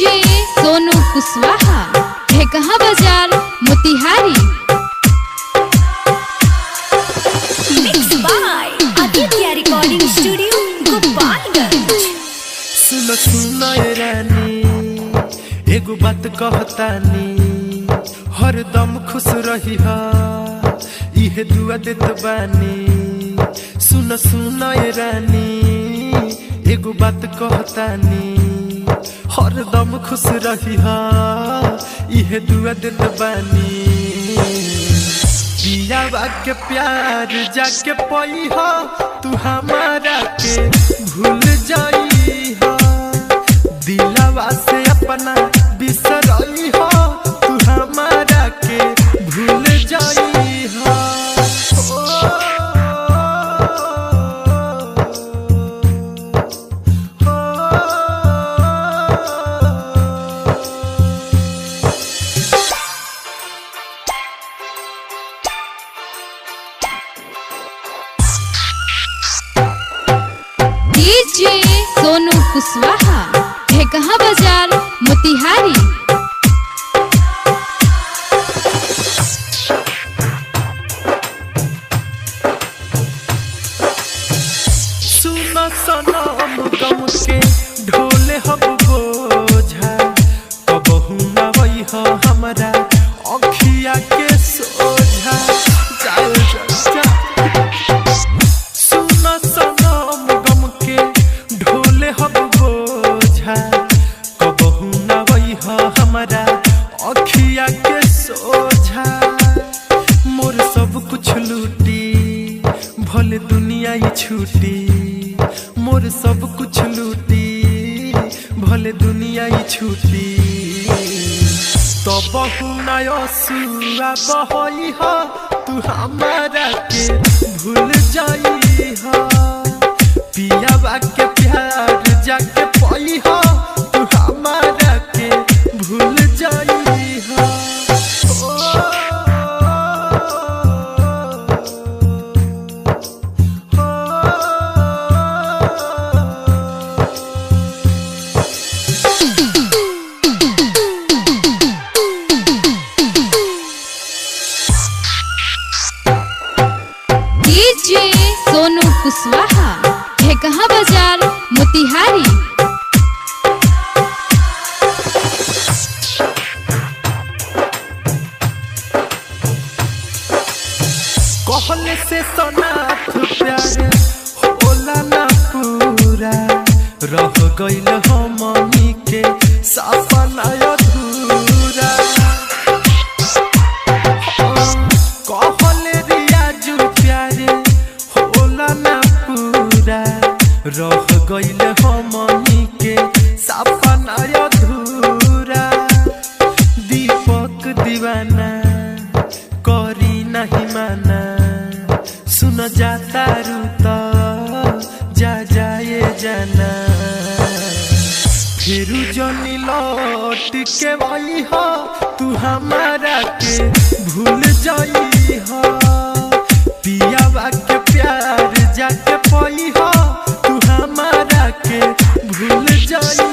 DJ Sonu Kushwaha Dhekaha Bazar Motihari. Mix by Aditya recording studio Gopalganj. सुनो सुनो ए रानी एगो बात कहतानी, हरदम खुश रही हा इहे दुआ देत बानी। सुनो सुनो ए रानी एगो बात कहतानी, हरदम खुश रही हा इहे दुआ देत बानी। पियावा के प्यार जाके पई हा तू हमारा के भूल जाई हा, दिलवा से अपना बिसरई हा तू हमारा के भूल जाई हा। डीजे सोनू कुशवाहा ढेकहा बाजार मोतिहारी। सुनो सनम गम के ढोले हब बोझा, कबहू ना वही हो हमरा अखिया के सोझा। सुनो सनम गम के ढोले हब बोझा, कबहू ना वही हो हमरा अखिया के सोझा। मोर सब कुछ लूटी भले दुनिया ही छूटी, मोर सब कुछ लूटी भले दुनिया ही छूटी। तो बहु नयसुआ बहई हा तू हमारा के भूल जाई हा, पियावा के प्यार जाके पई हा तू हमारा के भूल जाई हा। डीजे सोनू कुशवाहा ढेकहा बाजार मोतिहारी। कहले से सनाथ प्यारे होला ना पूरा, रह गइल हमनी के सपना अधूरा। कहले रियाजू प्यारे होला ना पूरा, रह गइल हमनी के सपना अधूरा। दीपक दीवाना करी नहीं माना, सुन जाता रूता जा जाए जाना। फिर जनी लौट के वही हा तू हमारा के भूल जाई हा, पियावा के प्यार जाके पई हा तू हमारा के भूल जाई।